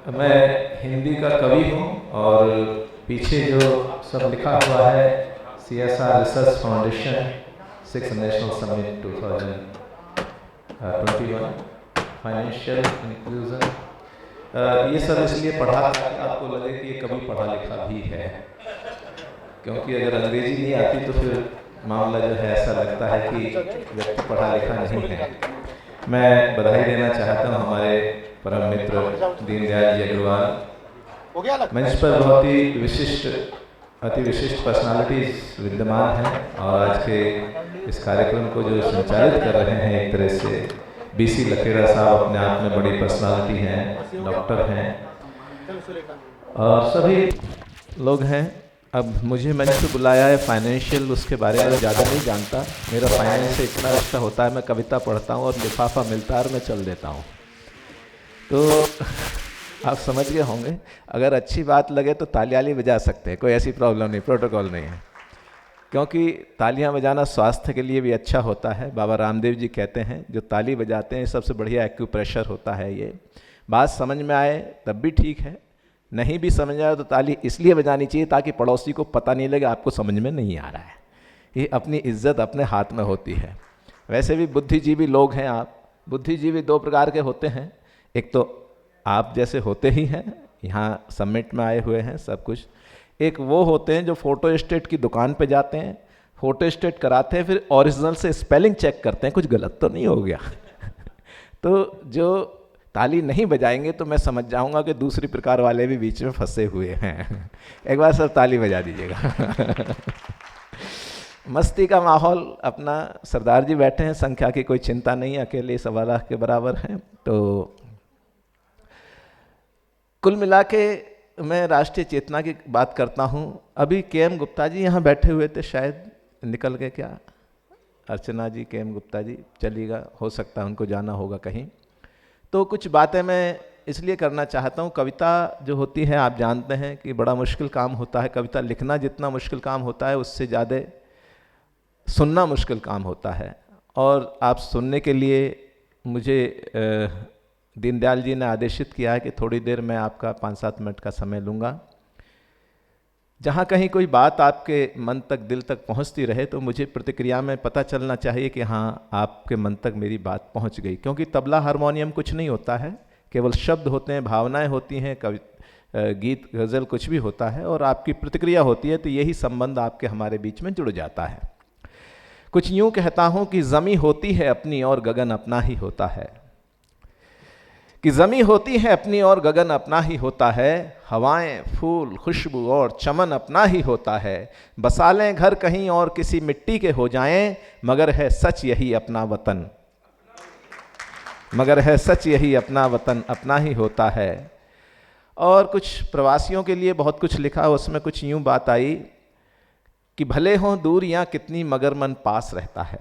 मैं हिंदी का कवि हूँ और पीछे जो सब लिखा हुआ है CSR research foundation 6 national summit 2021 financial inclusion, ये सब इसलिए पढ़ा ताकि आपको लगे कि ये कभी पढ़ा लिखा भी है, क्योंकि अगर अंग्रेजी नहीं आती तो फिर मामला जो है ऐसा लगता है कि व्यक्ति पढ़ा लिखा नहीं है। मैं बधाई देना चाहता हूँ हमारे परम मित्र दीनदयाल जी अग्रवाल, मंच पर बहुत ही अति विशिष्ट पर्सनालिटीज विद्यमान हैं और आज के इस कार्यक्रम को जो संचालित कर रहे हैं एक तरह से BC लखेड़ा साहब अपने आप में बड़ी पर्सनालिटी हैं, डॉक्टर हैं और सभी लोग हैं। अब मुझे मंच पे बुलाया है, फाइनेंशियल उसके बारे में ज़्यादा नहीं जानता, मेरा फाइनेंस से इतना रिश्ता होता है, मैं कविता पढ़ता हूँ और लिफाफा मिलता है और मैं चल देता हूँ। तो आप समझ गए होंगे, अगर अच्छी बात लगे तो तालियां बजा सकते हैं, कोई ऐसी प्रॉब्लम नहीं, प्रोटोकॉल नहीं है, क्योंकि तालियां बजाना स्वास्थ्य के लिए भी अच्छा होता है। बाबा रामदेव जी कहते हैं जो ताली बजाते हैं सबसे बढ़िया एक्यूप्रेशर होता है। ये बात समझ में आए तब भी ठीक है, नहीं भी समझ आए तो ताली इसलिए बजानी चाहिए ताकि पड़ोसी को पता नहीं लगे आपको समझ में नहीं आ रहा है। ये अपनी इज्जत अपने हाथ में होती है। वैसे भी बुद्धिजीवी लोग हैं आप। बुद्धिजीवी दो प्रकार के होते हैं, एक तो आप जैसे होते ही हैं, यहाँ समिट में आए हुए हैं सब कुछ। एक वो होते हैं जो फोटो स्टेट की दुकान पे जाते हैं, फोटो स्टेट कराते हैं, फिर ओरिजिनल से स्पेलिंग चेक करते हैं कुछ गलत तो नहीं हो गया। तो जो ताली नहीं बजाएंगे तो मैं समझ जाऊंगा कि दूसरी प्रकार वाले भी बीच में फंसे हुए हैं। एक बार सब ताली बजा दीजिएगा। मस्ती का माहौल अपना, सरदार जी बैठे हैं, संख्या की कोई चिंता नहीं, अकेले 1.25 लाख के बराबर हैं। तो कुल मिला के मैं राष्ट्रीय चेतना की बात करता हूँ। अभी KM गुप्ता जी यहाँ बैठे हुए थे, शायद निकल गए क्या? अर्चना जी, KM गुप्ता जी चलिएगा, हो सकता है उनको जाना होगा कहीं। तो कुछ बातें मैं इसलिए करना चाहता हूँ। कविता जो होती है आप जानते हैं कि बड़ा मुश्किल काम होता है। कविता लिखना जितना मुश्किल काम होता है उससे ज़्यादा सुनना मुश्किल काम होता है। और आप सुनने के लिए मुझे दीनदयाल जी ने आदेशित किया है कि थोड़ी देर मैं आपका 5-7 मिनट का समय लूँगा। जहाँ कहीं कोई बात आपके मन तक, दिल तक पहुँचती रहे तो मुझे प्रतिक्रिया में पता चलना चाहिए कि हाँ आपके मन तक मेरी बात पहुँच गई। क्योंकि तबला हारमोनियम कुछ नहीं होता है, केवल शब्द होते हैं, भावनाएं होती हैं, गीत गज़ल कुछ भी होता है और आपकी प्रतिक्रिया होती है, तो यही संबंध आपके हमारे बीच में जुड़ जाता है। कुछ यूँ कहता हूँ कि ज़मीं होती है अपनी और गगन अपना ही होता है, कि ज़मीं होती है अपनी और गगन अपना ही होता है, हवाएं, फूल, खुशबू और चमन अपना ही होता है, बसा लें घर कहीं और किसी मिट्टी के हो जाएं, मगर है सच यही अपना वतन, मगर है सच यही अपना वतन अपना ही होता है। और कुछ प्रवासियों के लिए बहुत कुछ लिखा, उसमें कुछ यूँ बात आई कि भले हों दूर या कितनी मगर मन पास रहता है,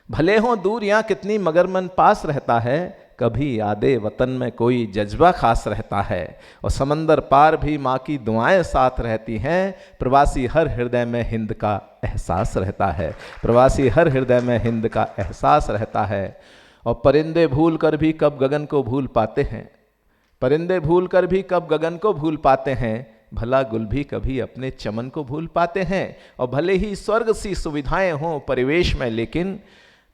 भले हों दूर या कितनी मगर मन पास रहता है, कभी यादे वतन में कोई जज्बा खास रहता है, और समंदर पार भी माँ की दुआएं साथ रहती हैं, प्रवासी हर हृदय में हिंद का एहसास रहता है, प्रवासी हर हृदय में हिंद का एहसास रहता है। और परिंदे भूल कर भी कब गगन को भूल पाते हैं, परिंदे भूल कर भी कब गगन को भूल पाते हैं, भला गुल भी कभी अपने चमन को भूल पाते हैं। और भले ही स्वर्ग सी सुविधाएं हों परिवेश में, लेकिन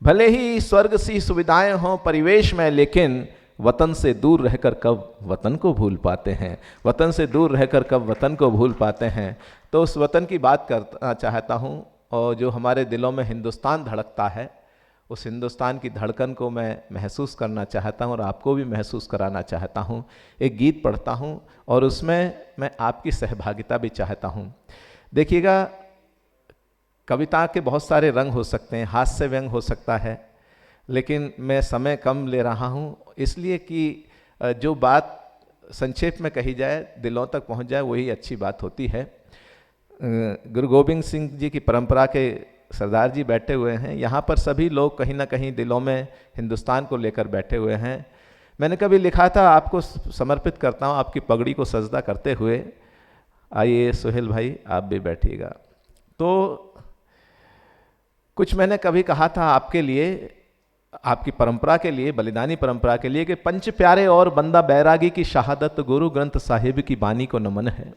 भले ही स्वर्ग सी सुविधाएं हों परिवेश में, लेकिन वतन से दूर रहकर कब वतन को भूल पाते हैं, वतन से दूर रहकर कब वतन को भूल पाते हैं। तो उस वतन की बात करना चाहता हूँ, और जो हमारे दिलों में हिंदुस्तान धड़कता है, उस हिंदुस्तान की धड़कन को मैं महसूस करना चाहता हूँ और आपको भी महसूस कराना चाहता हूँ। एक गीत पढ़ता हूँ और उसमें मैं आपकी सहभागिता भी चाहता हूँ। देखिएगा, कविता के बहुत सारे रंग हो सकते हैं, हास्य व्यंग हो सकता है, लेकिन मैं समय कम ले रहा हूँ इसलिए कि जो बात संक्षेप में कही जाए, दिलों तक पहुँच जाए, वही अच्छी बात होती है। गुरु गोविंद सिंह जी की परंपरा के सरदार जी बैठे हुए हैं, यहाँ पर सभी लोग कहीं ना कहीं दिलों में हिंदुस्तान को लेकर बैठे हुए हैं। मैंने कभी लिखा था, आपको समर्पित करता हूँ आपकी पगड़ी को सजदा करते हुए। आइए सुहेल भाई, आप भी बैठिएगा। तो कुछ मैंने कभी कहा था आपके लिए आपकी परंपरा के लिए, बलिदानी परंपरा के लिए, कि पंच प्यारे और बंदा बैरागी की शहादत गुरु ग्रंथ साहिब की बानी को नमन है।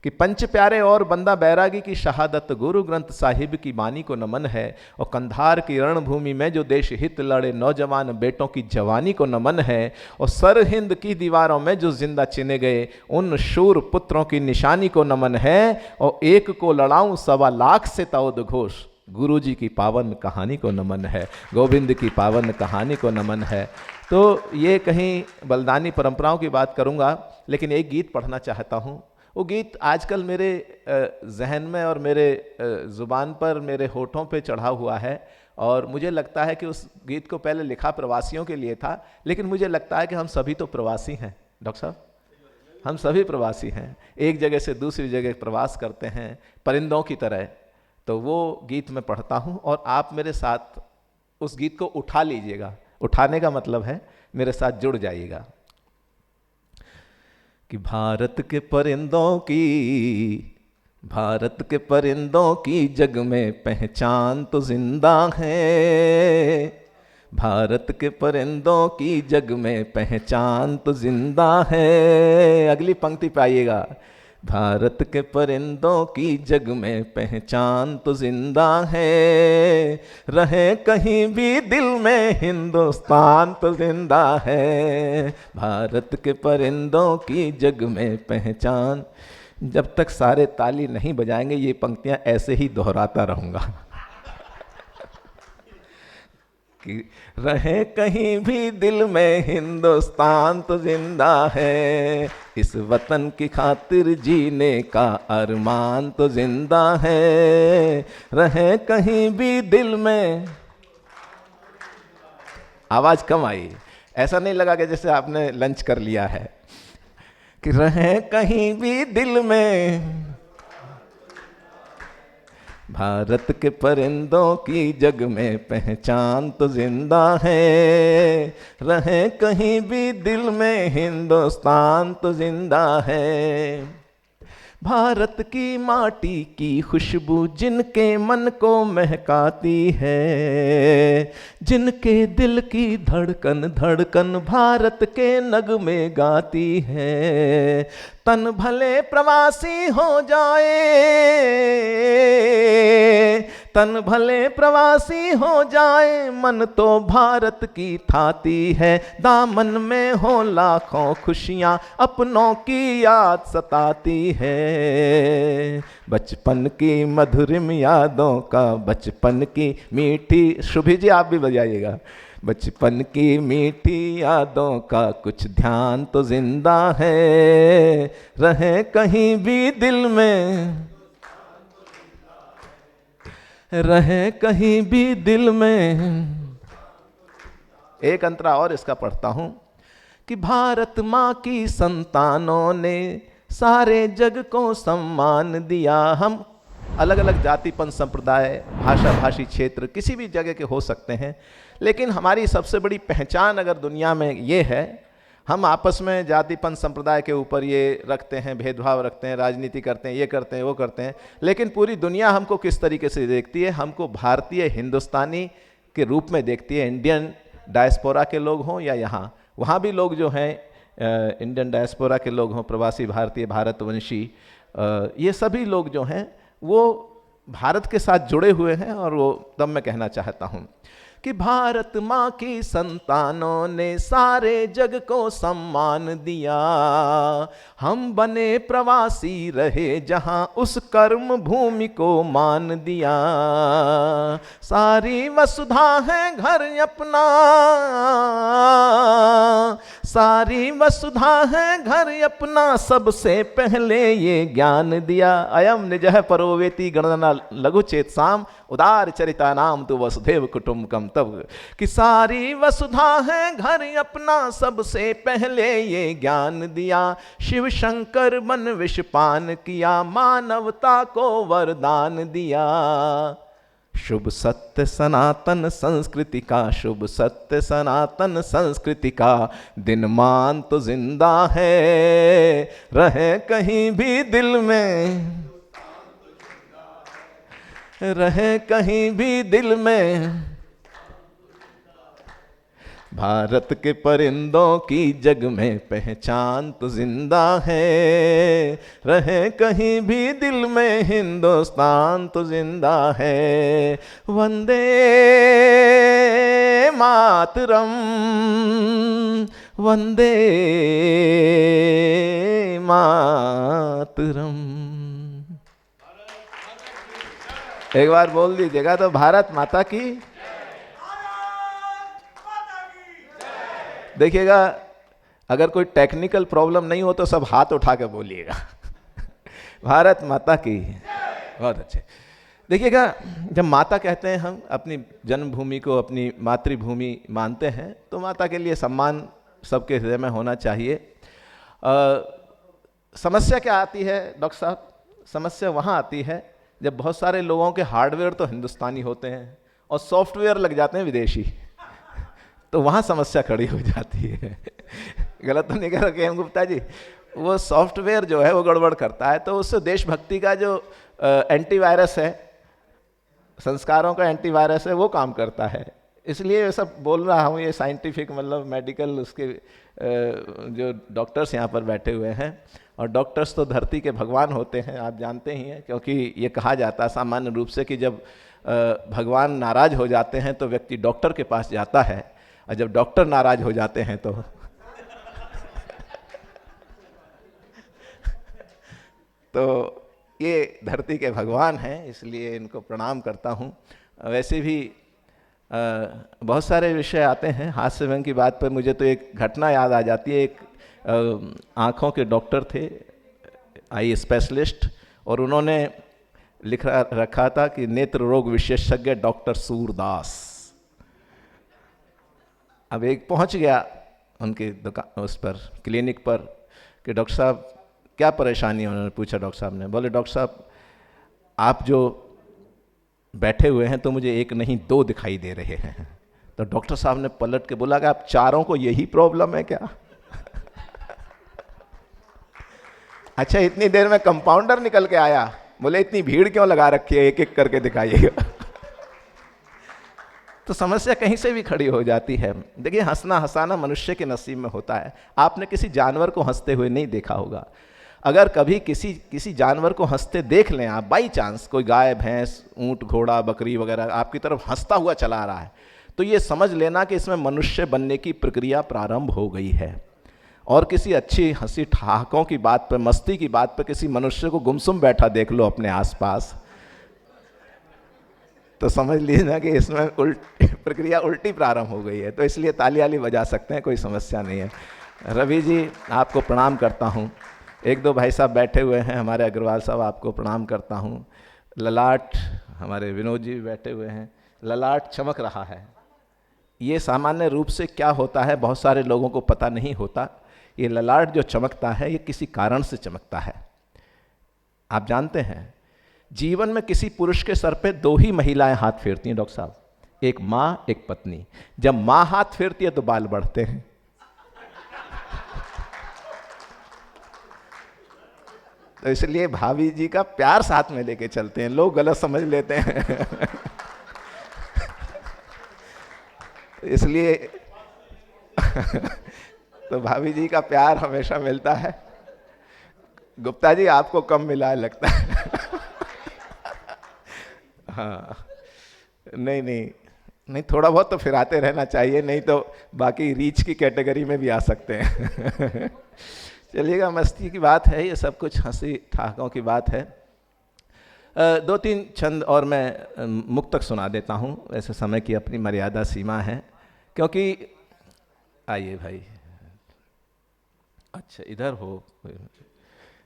कि पंच प्यारे और बंदा बैरागी की शहादत गुरु ग्रंथ साहिब की बानी को नमन है। और कंधार की रणभूमि में जो देश हित लड़े नौजवान बेटों की जवानी को नमन है। और सरहिंद की दीवारों में जो जिंदा चिने गए उन शूर पुत्रों की निशानी को नमन है। और एक को लड़ाऊं 1.25 लाख से तौदघोष, गुरु जी की पावन कहानी को नमन है, गोविंद की पावन कहानी को नमन है। तो ये कहीं बलिदानी परंपराओं की बात करूँगा, लेकिन एक गीत पढ़ना चाहता हूँ। वो गीत आजकल मेरे जहन में और मेरे ज़ुबान पर, मेरे होठों पे चढ़ा हुआ है। और मुझे लगता है कि उस गीत को पहले लिखा प्रवासियों के लिए था, लेकिन मुझे लगता है कि हम सभी तो प्रवासी हैं डॉक्टर साहब, हम सभी प्रवासी हैं, एक जगह से दूसरी जगह प्रवास करते हैं परिंदों की तरह। तो वो गीत मैं पढ़ता हूँ और आप मेरे साथ उस गीत को उठा लीजिएगा। उठाने का मतलब है मेरे साथ जुड़ जाइएगा। कि भारत के परिंदों की जग में पहचान तो जिंदा है। भारत के परिंदों की जग में पहचान तो जिंदा है। अगली पंक्ति पे आइएगा। भारत के परिंदों की जग में पहचान तो जिंदा है। रहे कहीं भी दिल में हिंदुस्तान तो जिंदा है। भारत के परिंदों की जग में पहचान। जब तक सारे ताली नहीं बजाएंगे ये पंक्तियां ऐसे ही दोहराता रहूंगा। कि रहे कहीं भी दिल में हिंदुस्तान तो जिंदा है। इस वतन की खातिर जीने का अरमान तो जिंदा है। रहे कहीं भी दिल में। आवाज कम आई, ऐसा नहीं लगा कि जैसे आपने लंच कर लिया है। कि रहे कहीं भी दिल में। भारत के परिंदों की जग में पहचान तो जिंदा है। रहे कहीं भी दिल में हिंदुस्तान तो जिंदा है। भारत की माटी की खुशबू जिनके मन को महकाती है। जिनके दिल की धड़कन धड़कन भारत के नगमे गाती है। तन भले प्रवासी हो जाए, तन भले प्रवासी हो जाए, मन तो भारत की थाती है। दामन में हो लाखों खुशियाँ, अपनों की याद सताती है। बचपन की मधुरिम यादों का, बचपन की मीठी, शुभी जी आप भी बजाइएगा। बचपन की मीठी यादों का कुछ ध्यान तो जिंदा है। रहे कहीं भी दिल में, रहे कहीं भी दिल में। एक अंतरा और इसका पढ़ता हूं। कि भारत माँ की संतानों ने सारे जग को सम्मान दिया। हम अलग अलग जातिपन संप्रदाय, भाषा भाषी क्षेत्र किसी भी जगह के हो सकते हैं, लेकिन हमारी सबसे बड़ी पहचान अगर दुनिया में ये है, हम आपस में जातिपन संप्रदाय के ऊपर ये रखते हैं, भेदभाव रखते हैं, राजनीति करते हैं, ये करते हैं, वो करते हैं, लेकिन पूरी दुनिया हमको किस तरीके से देखती है? हमको भारतीय हिंदुस्तानी के रूप में देखती है। इंडियन डायस्पोरा के लोग हों या वहाँ भी लोग जो हैं इंडियन डायस्पोरा के लोग हों, प्रवासी भारतीय, भारतवंशी, ये सभी लोग जो हैं वो भारत के साथ जुड़े हुए हैं। और वो तब मैं कहना चाहता हूँ कि भारत माँ की संतानों ने सारे जग को सम्मान दिया। हम बने प्रवासी रहे जहाँ उस कर्म भूमि को मान दिया। सारी वसुधा है घर अपना, सारी वसुधा है घर अपना, सबसे पहले ये ज्ञान दिया। अयम निजः परोवेति गणना लघु चेतसाम उदार चरिता नाम तु वसुधैव कुटुम्बकम। तब कि सारी वसुधा है घर अपना, सबसे पहले ये ज्ञान दिया। शिव शंकर बन विषपान किया, मानवता को वरदान दिया। शुभ सत्य सनातन संस्कृति का, शुभ सत्य सनातन संस्कृति का दिनमान तो जिंदा है। रहे कहीं भी दिल में, रहे कहीं भी दिल में। भारत के परिंदों की जग में पहचान तो जिंदा है, रहे कहीं भी दिल में हिंदुस्तान तो जिंदा है। वंदे मातरम, वंदे मातरम। एक बार बोल दीजिएगा तो भारत माता की। देखिएगा, अगर कोई टेक्निकल प्रॉब्लम नहीं हो तो सब हाथ उठा के बोलिएगा। भारत माता की। बहुत अच्छे। देखिएगा, जब माता कहते हैं हम अपनी जन्मभूमि को अपनी मातृभूमि मानते हैं, तो माता के लिए सम्मान सबके हृदय में होना चाहिए। समस्या क्या आती है डॉक्टर साहब? समस्या वहाँ आती है जब बहुत सारे लोगों के हार्डवेयर तो हिंदुस्तानी होते हैं और सॉफ्टवेयर लग जाते हैं विदेशी, तो वहाँ समस्या खड़ी हो जाती है। गलत तो नहीं कह रहे हम गुप्ता जी? वो सॉफ्टवेयर जो है वो गड़बड़ करता है, तो उससे देशभक्ति का जो एंटीवायरस है, संस्कारों का एंटीवायरस है, वो काम करता है। इसलिए ये सब बोल रहा हूँ, ये साइंटिफिक मतलब मेडिकल उसके जो डॉक्टर्स यहाँ पर बैठे हुए हैं, और डॉक्टर्स तो धरती के भगवान होते हैं, आप जानते ही हैं, क्योंकि ये कहा जाता है सामान्य रूप से कि जब भगवान नाराज हो जाते हैं तो व्यक्ति डॉक्टर के पास जाता है, और जब डॉक्टर नाराज हो जाते हैं तो ये धरती के भगवान हैं, इसलिए इनको प्रणाम करता हूँ। वैसे भी बहुत सारे विषय आते हैं। हास्य व्यंग की बात पर मुझे तो एक घटना याद आ जाती है। एक आँखों के डॉक्टर थे, आई स्पेशलिस्ट, और उन्होंने लिख रखा था कि नेत्र रोग विशेषज्ञ डॉक्टर सूरदास। अब एक पहुंच गया उनकी दुकान उस पर क्लिनिक पर कि डॉक्टर साहब क्या परेशानी है? उन्होंने पूछा डॉक्टर साहब ने। बोले डॉक्टर साहब आप जो बैठे हुए हैं तो मुझे एक नहीं दो दिखाई दे रहे हैं। तो डॉक्टर साहब ने पलट के बोला कि आप चारों को यही प्रॉब्लम है क्या? अच्छा, इतनी देर में कंपाउंडर निकल के आया, बोले इतनी भीड़ क्यों लगा रखी है, एक एक करके दिखाइएगा। तो समस्या कहीं से भी खड़ी हो जाती है। देखिए, हंसना हंसाना मनुष्य के नसीब में होता है। आपने किसी जानवर को हंसते हुए नहीं देखा होगा। अगर कभी किसी जानवर को हंसते देख लें आप, बाई चांस कोई गाय भैंस ऊंट घोड़ा बकरी वगैरह आपकी तरफ हंसता हुआ चला आ रहा है, तो ये समझ लेना कि इसमें मनुष्य बनने की प्रक्रिया प्रारंभ हो गई है। और किसी अच्छी हंसी ठहाकों की बात पर, मस्ती की बात पर किसी मनुष्य को गुमसुम बैठा देख लो अपने आसपास, तो समझ लीजिए कि इसमें प्रक्रिया उल्टी प्रारंभ हो गई है। तो इसलिए ताली वाली बजा सकते हैं, कोई समस्या नहीं है। रवि जी, आपको प्रणाम करता हूँ। एक दो भाई साहब बैठे हुए हैं, हमारे अग्रवाल साहब, आपको प्रणाम करता हूँ। ललाट, हमारे विनोद जी बैठे हुए हैं, ललाट चमक रहा है। ये सामान्य रूप से क्या होता है, बहुत सारे लोगों को पता नहीं होता। ये ललाट जो चमकता है ये किसी कारण से चमकता है। आप जानते हैं, जीवन में किसी पुरुष के सर पे दो ही महिलाएं हाथ फेरती हैं डॉक्टर साहब, एक माँ एक पत्नी। जब माँ हाथ फेरती है तो बाल बढ़ते हैं। तो इसलिए भाभी जी का प्यार साथ में लेके चलते हैं, लोग गलत समझ लेते हैं। इसलिए तो भाभी जी का प्यार हमेशा मिलता है। गुप्ता जी आपको कम मिला है लगता है। हाँ, नहीं, थोड़ा बहुत तो फिराते रहना चाहिए, नहीं तो बाकी रीच की कैटेगरी में भी आ सकते हैं। चलिएगा, मस्ती की बात है, ये सब कुछ हंसी ठहाकों की बात है। दो तीन छंद और मैं मुक्तक सुना देता हूँ। वैसे समय की अपनी मर्यादा सीमा है, क्योंकि आइए भाई, अच्छा इधर हो।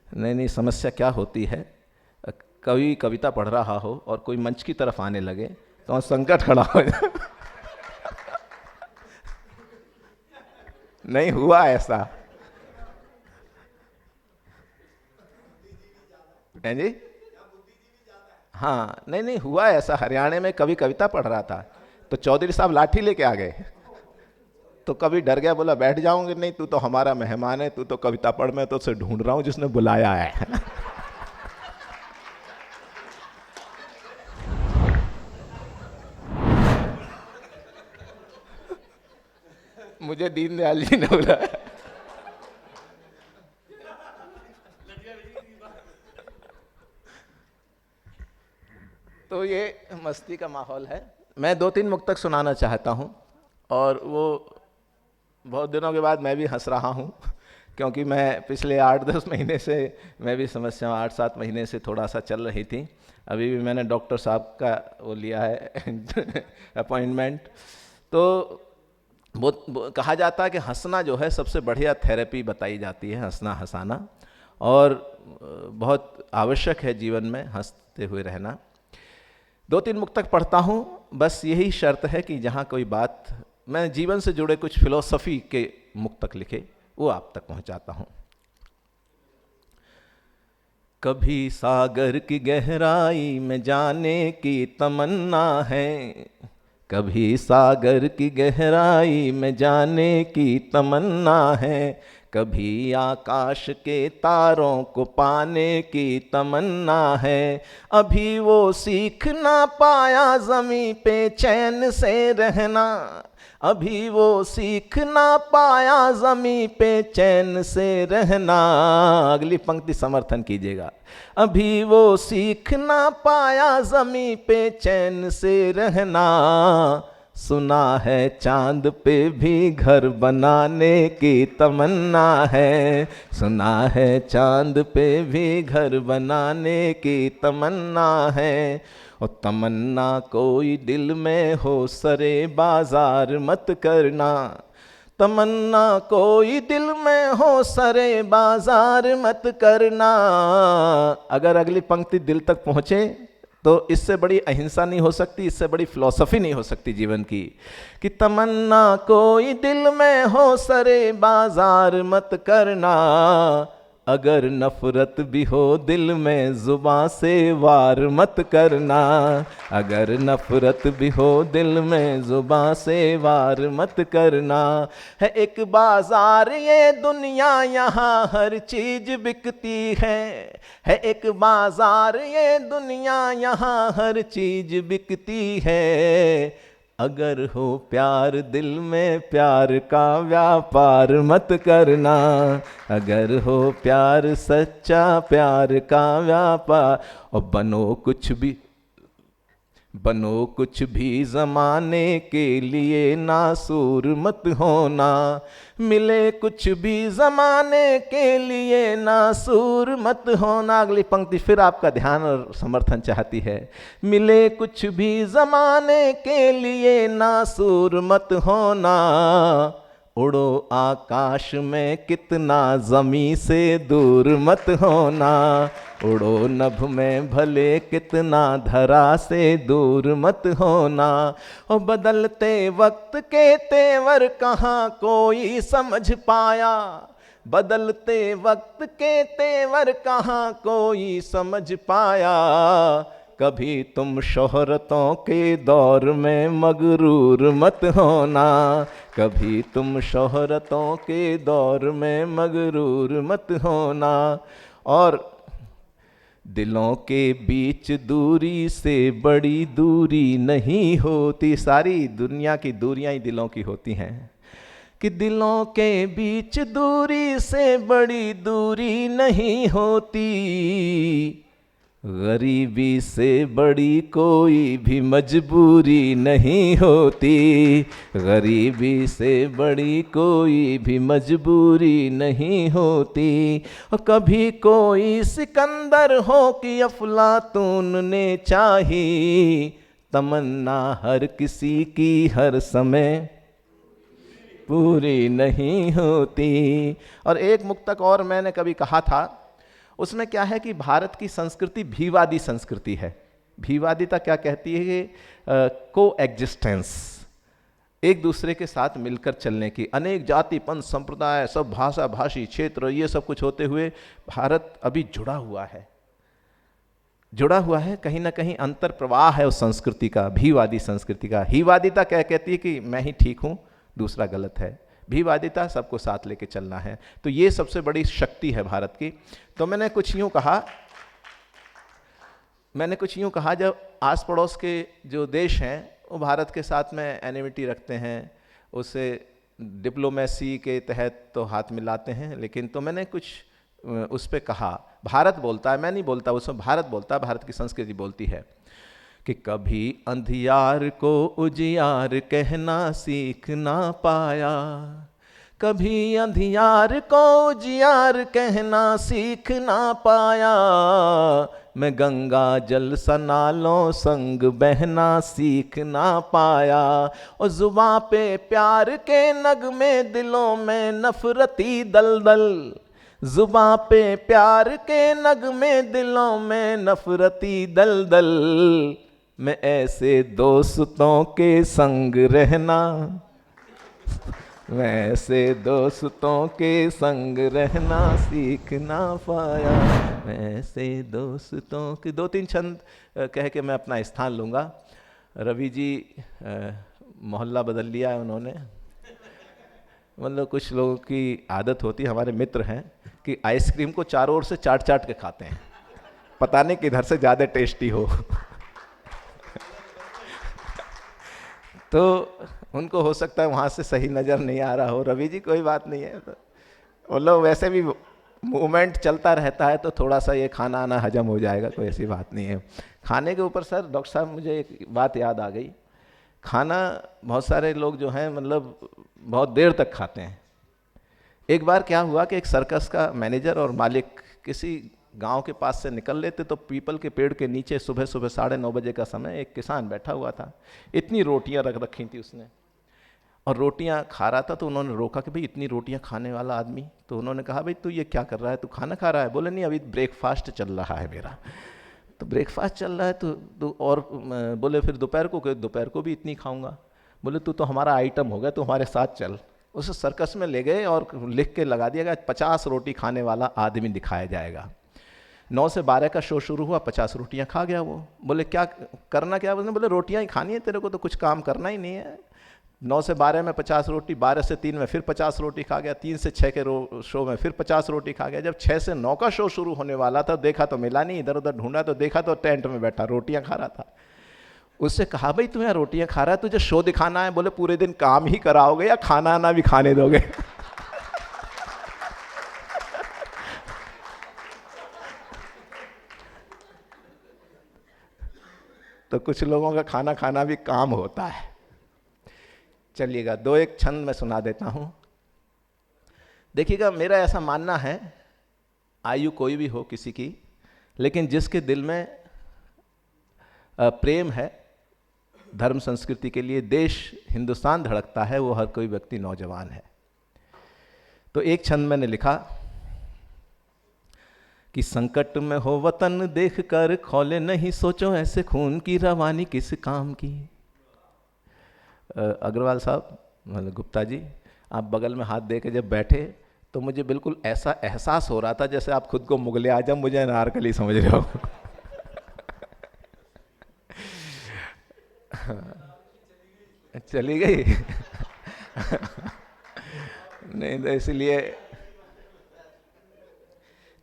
नहीं, समस्या क्या होती है, कवि कविता पढ़ रहा हो और कोई मंच की तरफ आने लगे तो संकट खड़ा हो जाए। नहीं हुआ ऐसा है जी? हाँ, नहीं हुआ ऐसा। हरियाणा में कवि कविता पढ़ रहा था तो चौधरी साहब लाठी लेके आ गए, तो कवि डर गया, बोला बैठ जाऊंगे नहीं, तू तो हमारा मेहमान है, तू तो कविता पढ़, मैं तो उसे ढूंढ रहा हूं जिसने बुलाया है। मुझे दीनदयाल जी ने बोला। तो ये मस्ती का माहौल है। मैं 2-3 मुक्तक सुनाना चाहता हूँ, और वो बहुत दिनों के बाद मैं भी हंस रहा हूँ, क्योंकि मैं पिछले 8-10 महीने से मैं भी समस्या 8-7 महीने से थोड़ा सा चल रही थी। अभी भी मैंने डॉक्टर साहब का वो लिया है अपॉइंटमेंट। तो वो कहा जाता है कि हंसना जो है सबसे बढ़िया थेरेपी बताई जाती है, हंसना हंसाना, और बहुत आवश्यक है जीवन में हंसते हुए रहना। 2-3 मुक्तक पढ़ता हूँ, बस यही शर्त है कि जहाँ कोई बात, मैं जीवन से जुड़े कुछ फिलॉसफी के मुक्तक लिखे वो आप तक पहुँचाता हूँ। कभी सागर की गहराई में जाने की तमन्ना है, कभी सागर की गहराई में जाने की तमन्ना है, कभी आकाश के तारों को पाने की तमन्ना है। अभी वो सीख ना पाया ज़मीं पे चैन से रहना, अभी वो सीख ना पाया ज़मीं पे चैन से रहना। अगली पंक्ति समर्थन कीजिएगा। अभी वो सीख ना पाया ज़मीं पे चैन से रहना, सुना है चांद पे भी घर बनाने की तमन्ना है, सुना है चांद पे भी घर बनाने की तमन्ना है। और तमन्ना कोई दिल में हो सरे बाजार मत करना, तमन्ना कोई दिल में हो सरे बाजार मत करना। अगर अगली पंक्ति दिल तक पहुँचे तो इससे बड़ी अहिंसा नहीं हो सकती, इससे बड़ी फिलॉसफी नहीं हो सकती जीवन की, कि तमन्ना कोई दिल में हो सरे बाजार मत करना। अगर नफरत भी हो दिल में जुबां से वार मत करना, अगर नफरत भी हो दिल में जुबां से वार मत करना। है एक बाजार ये दुनिया यहाँ हर चीज बिकती है एक बाजार ये दुनिया यहाँ हर चीज बिकती है। अगर हो प्यार दिल में प्यार का व्यापार मत करना, अगर हो प्यार सच्चा प्यार का व्यापार। और बनो कुछ भी ज़माने के लिए नासूर मत होना, मिले कुछ भी ज़माने के लिए नासूर मत होना। अगली पंक्ति फिर आपका ध्यान और समर्थन चाहती है। मिले कुछ भी ज़माने के लिए नासूर मत होना, उड़ो आकाश में कितना ज़मीं से दूर मत होना, उड़ो नभ में भले कितना धरा से दूर मत होना। और बदलते वक्त के तेवर कहाँ कोई समझ पाया, बदलते वक्त के तेवर कहाँ कोई समझ पाया। कभी तुम शोहरतों के दौर में मगरूर मत होना, कभी तुम शोहरतों के दौर में मगरूर मत होना। और दिलों के बीच दूरी से बड़ी दूरी नहीं होती, सारी दुनिया की दूरियां ही दिलों की होती हैं, कि दिलों के बीच दूरी से बड़ी दूरी नहीं होती। गरीबी से बड़ी कोई भी मजबूरी नहीं होती, गरीबी से बड़ी कोई भी मजबूरी नहीं होती। और कभी कोई सिकंदर हो कि अफलातून ने चाही, तमन्ना हर किसी की हर समय पूरी नहीं होती। और एक मुक्तक और मैंने कभी कहा था, उसमें क्या है कि भारत की संस्कृति भीवादी संस्कृति है। भीवादिता क्या कहती है कि को एग्जिस्टेंस, एक दूसरे के साथ मिलकर चलने की। अनेक जाति पंथ संप्रदाय सब भाषा भाषी क्षेत्र ये सब कुछ होते हुए भारत अभी जुड़ा हुआ है, जुड़ा हुआ है, कहीं ना कहीं अंतर प्रवाह है उस संस्कृति का, भीवादी संस्कृति का। हीवादिता क्या कहती है कि मैं ही ठीक हूँ दूसरा गलत है, भीवादिता सबको साथ लेके चलना है। तो ये सबसे बड़ी शक्ति है भारत की। तो मैंने कुछ यूँ कहा जब आस पड़ोस के जो देश हैं वो भारत के साथ में एनिमिटी रखते हैं, उससे डिप्लोमेसी के तहत तो हाथ मिलाते हैं, लेकिन तो मैंने कुछ उस पर कहा, भारत बोलता है, मैं नहीं बोलता, उसमें भारत बोलता है, भारत की संस्कृति बोलती है कि कभी अंधियार को उजियार कहना सीख ना पाया, कभी अंधियार को उजियार कहना सीख ना पाया, मैं गंगा जल सनालों संग बहना सीख ना पाया, और जुबां पे प्यार के नगमे दिलों में नफरती दलदल, जुबां पे प्यार के नगमे दिलों में नफरती दलदल, मैं ऐसे दोस्तों के संग रहना, मैं ऐसे दोस्तों के संग रहना सीख ना पाया, मैं ऐसे दोस्तों के। 2-3 छंद कह के मैं अपना स्थान लूँगा। रवि जी मोहल्ला बदल लिया है उन्होंने, मतलब कुछ लोगों की आदत होती है, हमारे मित्र हैं, कि आइसक्रीम को चारों ओर से चाट चाट के खाते हैं, पता नहीं किधर से ज़्यादा टेस्टी हो। तो उनको हो सकता है वहाँ से सही नज़र नहीं आ रहा हो। रवि जी कोई बात नहीं है, तो वो लोग वैसे भी मूवमेंट चलता रहता है, तो थोड़ा सा ये खाना आना हजम हो जाएगा, कोई ऐसी बात नहीं है। खाने के ऊपर सर डॉक्टर साहब मुझे एक बात याद आ गई, खाना बहुत सारे लोग जो हैं मतलब बहुत देर तक खाते हैं। एक बार क्या हुआ कि एक सर्कस का मैनेजर और मालिक किसी गांव के पास से निकल लेते, तो पीपल के पेड़ के नीचे सुबह सुबह 9:30 बजे का समय एक किसान बैठा हुआ था, इतनी रोटियां रख रखी थी उसने, और रोटियां खा रहा था। तो उन्होंने रोका कि भाई इतनी रोटियां खाने वाला आदमी, तो उन्होंने कहा भाई तू ये क्या कर रहा है, तू खाना खा रहा है? बोले नहीं, अभी ब्रेकफास्ट चल रहा है मेरा। तो ब्रेकफास्ट चल रहा है तो और बोले फिर दोपहर को भी इतनी खाऊंगा? बोले तू तो हमारा आइटम हो गया, तू हमारे साथ चल। उसे सर्कस में ले गए और लिख के लगा दिया गया 50 रोटी खाने वाला आदमी दिखाया जाएगा। 9 से 12 का शो शुरू हुआ, 50 रोटियां खा गया वो। बोले क्या करना क्या? बोले रोटियां ही खानी है तेरे को, तो कुछ काम करना ही नहीं है। 9 से 12 में 50 रोटी, 12 से 3 में फिर 50 रोटी खा गया, 3 से 6 के शो में फिर 50 रोटी खा गया। जब 6 से 9 का शो शुरू होने वाला था, देखा तो मिला नहीं, इधर उधर ढूंढा तो देखा तो टेंट में बैठा रोटियां खा रहा था। उससे कहा भाई तू यहाँ रोटियां खा रहा है, तुझे शो दिखाना है? बोले पूरे दिन काम ही कराओगे या खाना आना भी खाने दोगे? तो कुछ लोगों का खाना खाना भी काम होता है। चलिएगा 2-1 छंद मैं सुना देता हूं। देखिएगा मेरा ऐसा मानना है, आयु कोई भी हो किसी की, लेकिन जिसके दिल में प्रेम है धर्म संस्कृति के लिए, देश हिंदुस्तान धड़कता है, वो हर कोई व्यक्ति नौजवान है। तो एक छंद मैंने लिखा कि संकट में हो वतन देख कर खौले नहीं, सोचो ऐसे खून की रवानी किस काम की। अग्रवाल साहब, मतलब गुप्ता जी, आप बगल में हाथ दे के जब बैठे तो मुझे बिल्कुल ऐसा एहसास हो रहा था जैसे आप खुद को मुगले आजम, मुझे अनारकली समझ रहे हो। चली गई। नहीं तो इसलिए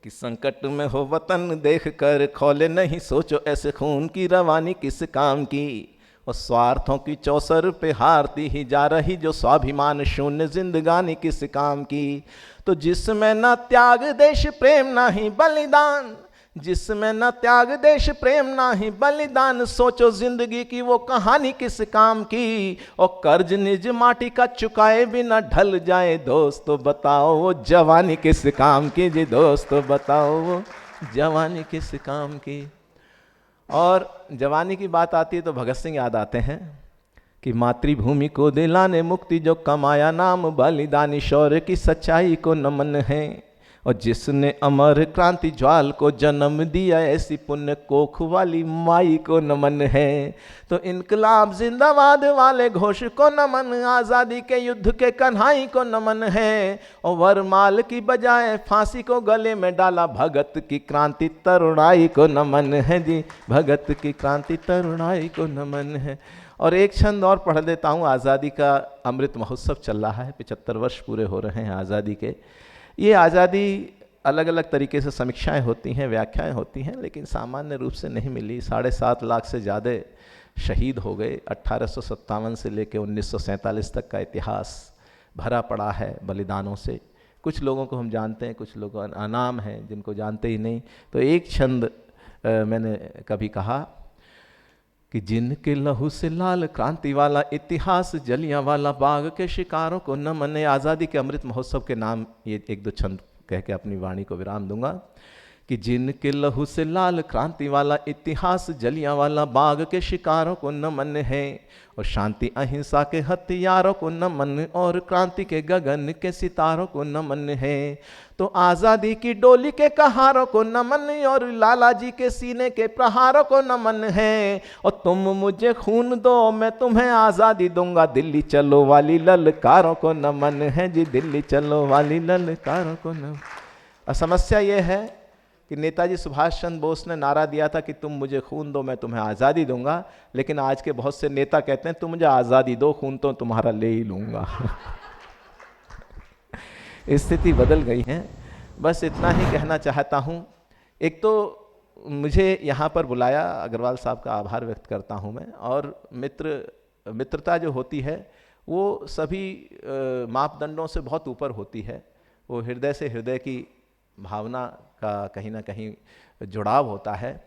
कि संकट में हो वतन देख कर खौले नहीं, सोचो ऐसे खून की रवानी किस काम की। और स्वार्थों की चौसर पे हारती ही जा रही जो स्वाभिमान शून्य जिंदगानी किस काम की। तो जिसमें न त्याग देश प्रेम ना ही बलिदान, जिसमें न त्याग देश प्रेम ना ही बलिदान, सोचो जिंदगी की वो कहानी किस काम की। और कर्ज निज माटी का चुकाए बिना ढल जाए, दोस्तों बताओ वो जवानी किस काम की। जी दोस्तों बताओ वो जवानी किस काम की। और जवानी की बात आती है तो भगत सिंह याद आते हैं कि मातृभूमि को दिलाने मुक्ति जो कमाया नाम, बलिदानी शौर्य की सच्चाई को नमन है। और जिसने अमर क्रांति ज्वाल को जन्म दिया, ऐसी पुण्य कोख वाली माई को नमन है। तो इनकलाब जिंदाबाद वाले घोष को नमन, आज़ादी के युद्ध के कन्हाई को नमन है। और वरमाल की बजाय फांसी को गले में डाला, भगत की क्रांति तरुणाई को नमन है। जी भगत की क्रांति तरुणाई को नमन है। और एक छंद और पढ़ देता हूँ। आज़ादी का अमृत महोत्सव चल रहा है, 75 वर्ष पूरे हो रहे हैं आज़ादी के। ये आज़ादी अलग अलग तरीके से समीक्षाएं होती हैं, व्याख्याएं होती हैं, लेकिन सामान्य रूप से नहीं मिली। 7.5 लाख से ज़्यादा शहीद हो गए। 1857 से लेकर 1947 तक का इतिहास भरा पड़ा है बलिदानों से। कुछ लोगों को हम जानते हैं, कुछ लोग अनाम हैं जिनको जानते ही नहीं। तो एक छंद मैंने कभी कहा कि जिनके लहू से लाल क्रांति वाला इतिहास, जलियांवाला बाग के शिकारों को नमन। आज़ादी के अमृत महोत्सव के नाम ये एक दो छंद कह के अपनी वाणी को विराम दूंगा कि जिनके लहू से लाल क्रांति वाला इतिहास, जलियांवाला बाग के शिकारों को नमन है, और शांति अहिंसा के हथियारों को नमन, और क्रांति के गगन के सितारों को नमन है। तो आज़ादी की डोली के कहारों को नमन, और लाला जी के सीने के प्रहारों को नमन है। और तुम मुझे खून दो मैं तुम्हें आज़ादी दूंगा, दिल्ली चलो वाली ललकारों को नमन है जी, दिल्ली चलो वाली ललकारों को नमन। और समस्या ये है कि नेताजी सुभाष चंद्र बोस ने नारा दिया था कि तुम मुझे खून दो मैं तुम्हें आज़ादी दूंगा, लेकिन आज के बहुत से नेता कहते हैं तुम मुझे आज़ादी दो, खून तो तुम्हारा ले ही लूँगा। स्थिति बदल गई है। बस इतना ही कहना चाहता हूँ। एक तो मुझे यहाँ पर बुलाया, अग्रवाल साहब का आभार व्यक्त करता हूँ मैं। और मित्रता जो होती है वो सभी मापदंडों से बहुत ऊपर होती है। वो हृदय से हृदय की भावना का कहीं ना कहीं जुड़ाव होता है।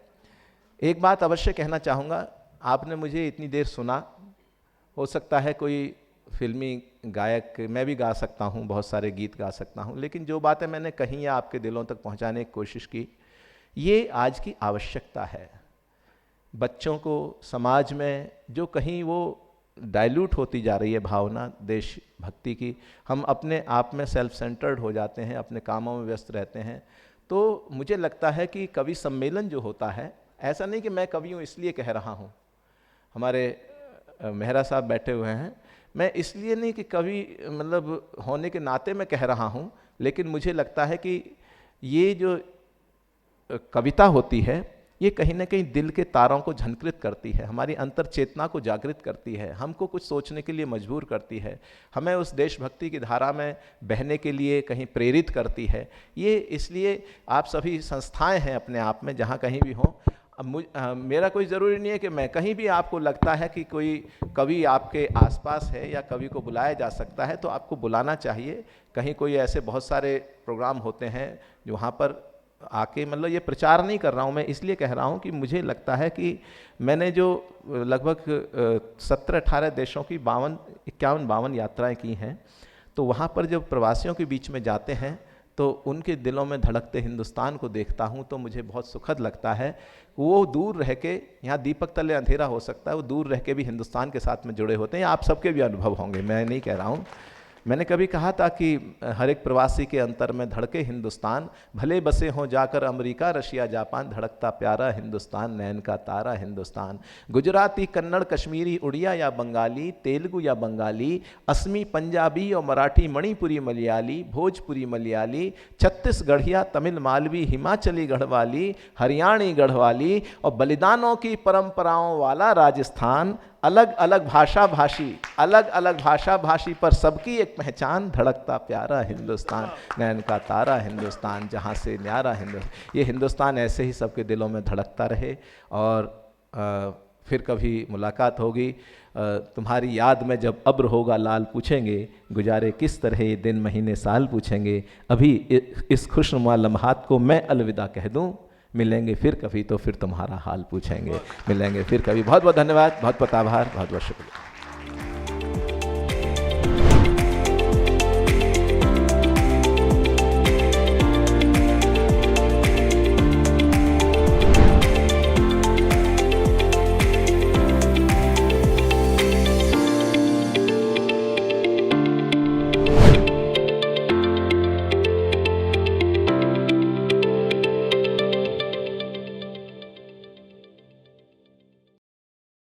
एक बात अवश्य कहना चाहूँगा, आपने मुझे इतनी देर सुना, हो सकता है कोई फिल्मी गायक, मैं भी गा सकता हूँ, बहुत सारे गीत गा सकता हूँ, लेकिन जो बातें मैंने कही या आपके दिलों तक पहुँचाने की कोशिश की, ये आज की आवश्यकता है। बच्चों को समाज में जो कहीं वो डाइल्यूट होती जा रही है भावना देशभक्ति की, हम अपने आप में सेल्फ सेंटर्ड हो जाते हैं, अपने कामों में व्यस्त रहते हैं। तो मुझे लगता है कि कवि सम्मेलन जो होता है, ऐसा नहीं कि मैं कवि हूँ इसलिए कह रहा हूँ, हमारे मेहरा साहब बैठे हुए हैं, मैं इसलिए नहीं कि कवि मतलब होने के नाते मैं कह रहा हूँ, लेकिन मुझे लगता है कि ये जो कविता होती है ये कहीं ना कहीं दिल के तारों को झनकृत करती है, हमारी अंतर चेतना को जागृत करती है, हमको कुछ सोचने के लिए मजबूर करती है, हमें उस देशभक्ति की धारा में बहने के लिए कहीं प्रेरित करती है। ये इसलिए आप सभी संस्थाएं हैं अपने आप में, जहाँ कहीं भी हों। अब मेरा कोई ज़रूरी नहीं है कि मैं, कहीं भी आपको लगता है कि कोई कवि आपके आसपास है या कवि को बुलाया जा सकता है तो आपको बुलाना चाहिए। कहीं कोई ऐसे बहुत सारे प्रोग्राम होते हैं जो वहाँ पर आके, मतलब ये प्रचार नहीं कर रहा हूँ मैं, इसलिए कह रहा हूँ कि मुझे लगता है कि मैंने जो लगभग 17-18 देशों की 51 यात्राएं की हैं, तो वहाँ पर जब प्रवासियों के बीच में जाते हैं तो उनके दिलों में धड़कते हिंदुस्तान को देखता हूँ तो मुझे बहुत सुखद लगता है। वो दूर रह के, यहाँ दीपक तले अंधेरा हो सकता है, वो दूर रह के भी हिंदुस्तान के साथ में जुड़े होते हैं। आप सबके भी अनुभव होंगे, मैं नहीं कह रहा हूँ। मैंने कभी कहा था कि हर एक प्रवासी के अंतर में धड़के हिंदुस्तान, भले बसे हों जाकर अमेरिका रशिया जापान, धड़कता प्यारा हिंदुस्तान, नैन का तारा हिंदुस्तान। गुजराती कन्नड़ कश्मीरी उड़िया या बंगाली, तेलुगु या बंगाली, असमी पंजाबी और मराठी मणिपुरी मलयाली, भोजपुरी मलयाली, छत्तीसगढ़िया तमिल मालवी हिमाचली गढ़वाली, हरियाणी गढ़वाली और बलिदानों की परंपराओं वाला राजस्थान, अलग अलग भाषा भाषी पर सबकी एक पहचान, धड़कता प्यारा हिंदुस्तान, नैन का तारा हिंदुस्तान, जहाँ से न्यारा हिंदुस्तान। ये हिंदुस्तान ऐसे ही सबके दिलों में धड़कता रहे। और फिर कभी मुलाकात होगी, तुम्हारी याद में जब अब्र होगा लाल, पूछेंगे गुजारे किस तरह ये दिन महीने साल, पूछेंगे अभी इस खुशनुमा लम्हात को मैं अलविदा कह दूं, मिलेंगे फिर कभी तो फिर तुम्हारा हाल पूछेंगे, मिलेंगे फिर कभी। बहुत बहुत धन्यवाद, बहुत बहुत आभार, बहुत बहुत शुक्रिया।